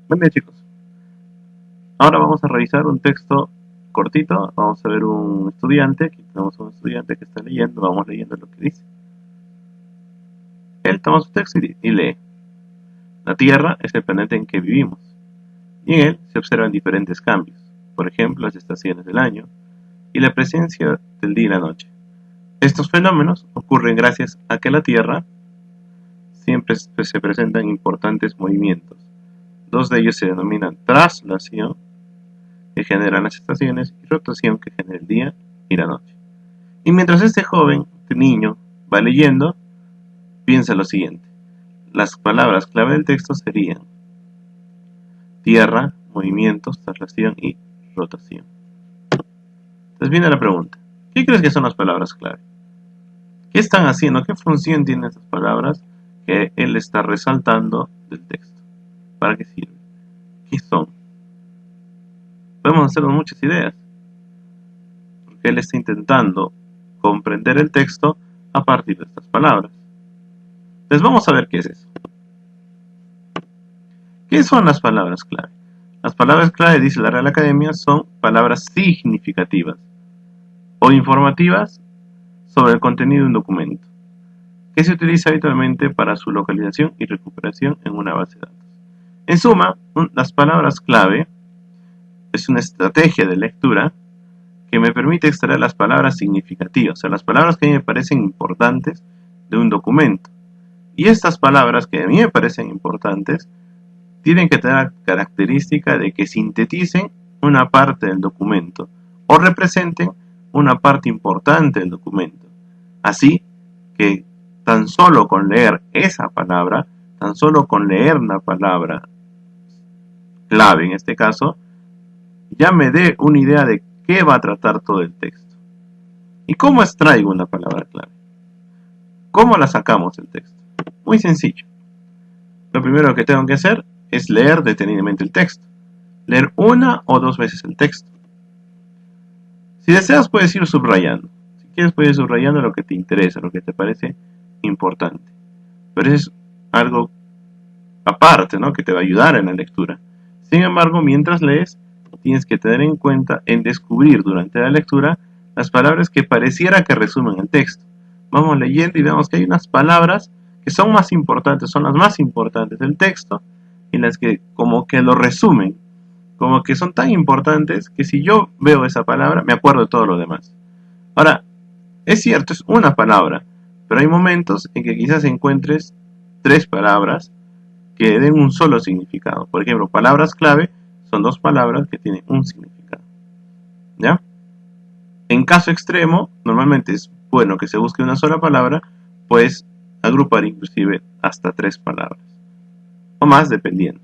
Buen día, chicos. Ahora vamos a revisar un texto cortito. Vamos a ver un estudiante. Aquí tenemos un estudiante que está leyendo. Vamos leyendo lo que dice. Él toma su texto y lee. La Tierra es el planeta en que vivimos, y en él se observan diferentes cambios, por ejemplo, las estaciones del año y la presencia del día y la noche. Estos fenómenos ocurren gracias a que la Tierra siempre se presentan importantes movimientos. Dos de ellos se denominan traslación, que generan las estaciones, y rotación, que genera el día y la noche. Y mientras este joven, este niño, va leyendo, piensa lo siguiente. Las palabras clave del texto serían tierra, movimientos, traslación y rotación. Entonces viene la pregunta. ¿Qué crees que son las palabras clave? ¿Qué están haciendo? ¿Qué función tienen estas palabras que él está resaltando del texto? ¿Para qué sirven? ¿Qué son? Podemos hacernos muchas ideas, porque él está intentando comprender el texto a partir de estas palabras. Entonces vamos a ver qué es eso. ¿Qué son las palabras clave? Las palabras clave, dice la Real Academia, son palabras significativas o informativas sobre el contenido de un documento, que se utiliza habitualmente para su localización y recuperación en una base de datos. En suma, las palabras clave es una estrategia de lectura que me permite extraer las palabras significativas, o sea, las palabras que a mí me parecen importantes de un documento. Y estas palabras que a mí me parecen importantes tienen que tener la característica de que sinteticen una parte del documento o representen una parte importante del documento. Así que tan solo con leer esa palabra, tan solo con leer una palabra clave en este caso, ya me dé una idea de qué va a tratar todo el texto. ¿Y cómo extraigo una palabra clave? ¿Cómo la sacamos del texto? Muy sencillo. Lo primero que tengo que hacer es leer detenidamente el texto. Leer una o dos veces el texto. Si deseas puedes ir subrayando. Si quieres puedes ir subrayando lo que te interesa, lo que te parece importante. Pero eso es algo aparte, ¿no? Que te va a ayudar en la lectura. Sin embargo, mientras lees, tienes que tener en cuenta en descubrir durante la lectura las palabras que pareciera que resumen el texto. Vamos leyendo y vemos que hay unas palabras que son más importantes, son las más importantes del texto, y las que como que lo resumen, como que son tan importantes que si yo veo esa palabra me acuerdo de todo lo demás. Ahora, es cierto, es una palabra, pero hay momentos en que quizás encuentres tres palabras que den un solo significado. Por ejemplo, palabras clave son dos palabras que tienen un significado. ¿Ya? En caso extremo, normalmente es bueno que se busque una sola palabra, pues agrupar inclusive hasta tres palabras. O más, dependiendo.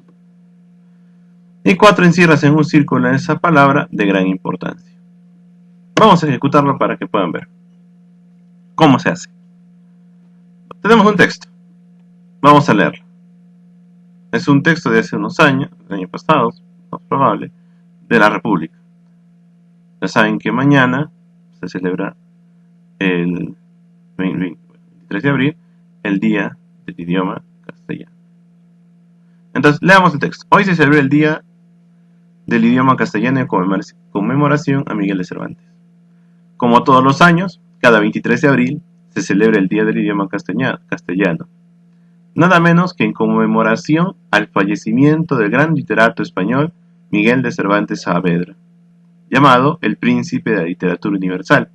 Y cuatro encierras en un círculo en esa palabra de gran importancia. Vamos a ejecutarlo para que puedan ver cómo se hace. Tenemos un texto. Vamos a leerlo. Es un texto de hace unos años, del año pasado, más probable, de la República. Ya saben que mañana se celebra el 23 de abril, el Día del Idioma Castellano. Entonces, leamos el texto. Hoy se celebra el Día del Idioma Castellano en conmemoración a Miguel de Cervantes. Como todos los años, cada 23 de abril se celebra el Día del Idioma Castellano, nada menos que en conmemoración al fallecimiento del gran literato español Miguel de Cervantes Saavedra, llamado el Príncipe de la Literatura Universal,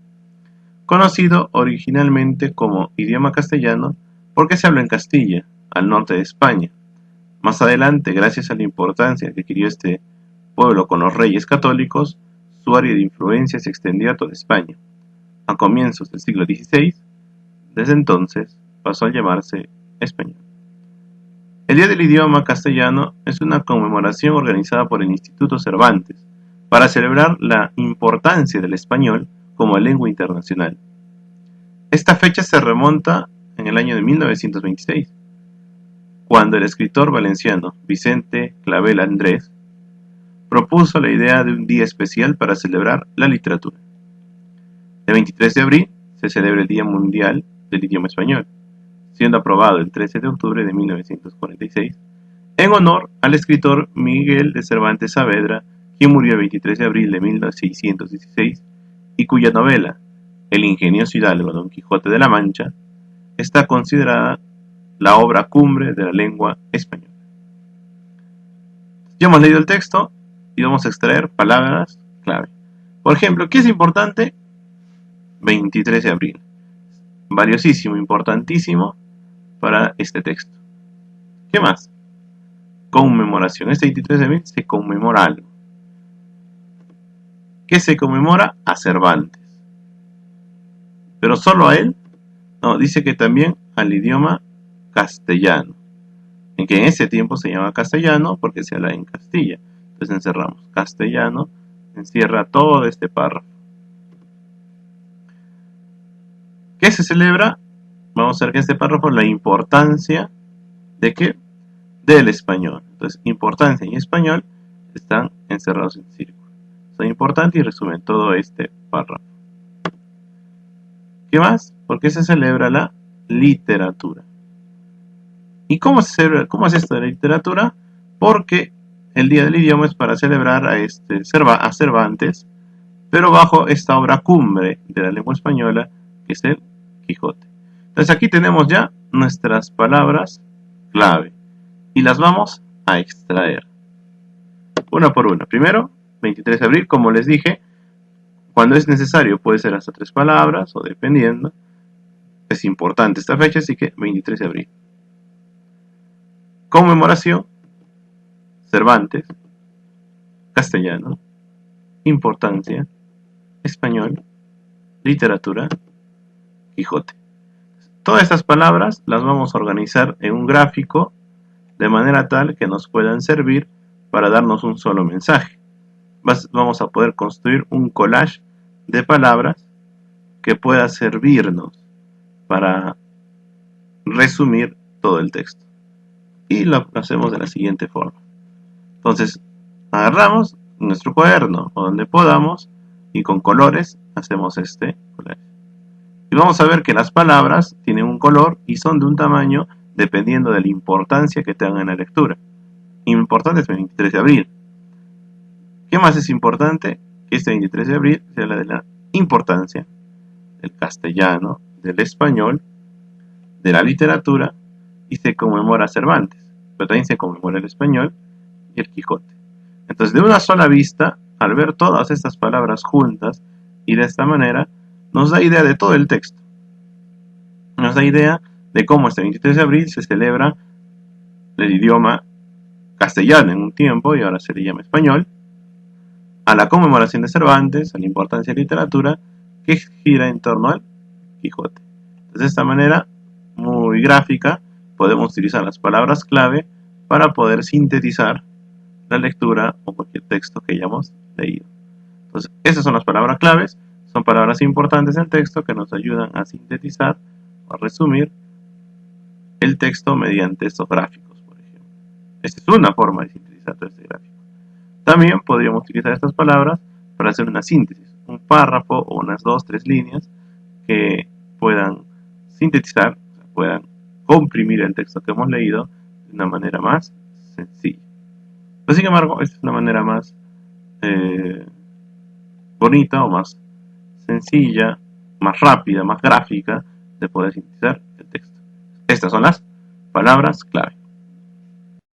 conocido originalmente como idioma castellano porque se habló en Castilla, al norte de España. Más adelante, gracias a la importancia que adquirió este pueblo con los reyes católicos, su área de influencia se extendió a toda España. A comienzos del siglo XVI, desde entonces pasó a llamarse español. El Día del Idioma Castellano es una conmemoración organizada por el Instituto Cervantes para celebrar la importancia del español como lengua internacional. Esta fecha se remonta en el año de 1926, cuando el escritor valenciano Vicente Clavel Andrés propuso la idea de un día especial para celebrar la literatura. El 23 de abril se celebra el Día Mundial del Idioma Español, siendo aprobado el 13 de octubre de 1946 en honor al escritor Miguel de Cervantes Saavedra, quien murió el 23 de abril de 1616 y cuya novela, El ingenioso hidalgo Don Quijote de la Mancha, está considerada la obra cumbre de la lengua española. Ya hemos leído el texto y vamos a extraer palabras clave. Por ejemplo, ¿qué es importante? 23 de abril. Valiosísimo, importantísimo para este texto. ¿Qué más? Conmemoración. Este 23 de abril se conmemora algo. ¿Qué se conmemora? A Cervantes. Pero solo a él. No, dice que también al idioma castellano. En que en ese tiempo se llama castellano porque se habla en Castilla. Entonces encerramos castellano, encierra todo este párrafo. ¿Qué se celebra? Vamos a ver que este párrafo, la importancia de qué? Del español. Entonces, importancia y español están encerrados en círculo. Son importantes y resumen todo este párrafo. ¿Qué más? ¿Por qué se celebra la literatura? ¿Y cómo se celebra? ¿Cómo es esto de la literatura? Porque el Día del Idioma es para celebrar a Cervantes, pero bajo esta obra cumbre de la lengua española, que es el Quijote. Entonces aquí tenemos ya nuestras palabras clave y las vamos a extraer una por una. Primero, 23 de abril, como les dije, cuando es necesario puede ser hasta 3 palabras o dependiendo. Es importante esta fecha, así que 23 de abril. Conmemoración, Cervantes, castellano, importancia, español, literatura, Quijote. Todas estas palabras las vamos a organizar en un gráfico de manera tal que nos puedan servir para darnos un solo mensaje. Vamos a poder construir un collage de palabras que pueda servirnos para resumir todo el texto. Y lo hacemos de la siguiente forma. Entonces, agarramos nuestro cuaderno o donde podamos y con colores hacemos este collage. Y vamos a ver que las palabras tienen un color y son de un tamaño dependiendo de la importancia que tengan en la lectura. Importante es 23 de abril. ¿Qué más es importante? Que este 23 de abril se habla de la importancia del castellano, del español, de la literatura y se conmemora a Cervantes, pero también se conmemora el español y el Quijote. Entonces, de una sola vista, al ver todas estas palabras juntas y de esta manera, nos da idea de todo el texto. Nos da idea de cómo este 23 de abril se celebra el idioma castellano en un tiempo y ahora se le llama español, a la conmemoración de Cervantes, a la importancia de la literatura que gira en torno al Quijote. Entonces, de esta manera muy gráfica podemos utilizar las palabras clave para poder sintetizar la lectura o cualquier texto que hayamos leído. Entonces, esas son las palabras claves, son palabras importantes en el texto que nos ayudan a sintetizar o a resumir el texto mediante estos gráficos, por ejemplo. Esta es una forma de sintetizar todo este gráfico. También podríamos utilizar estas palabras para hacer una síntesis, un párrafo o unas 2-3 líneas que puedan sintetizar, o sea, puedan comprimir el texto que hemos leído de una manera más sencilla. Pero sin embargo, esta es una manera más bonita o más sencilla, más rápida, más gráfica de poder sintetizar el texto. Estas son las palabras clave.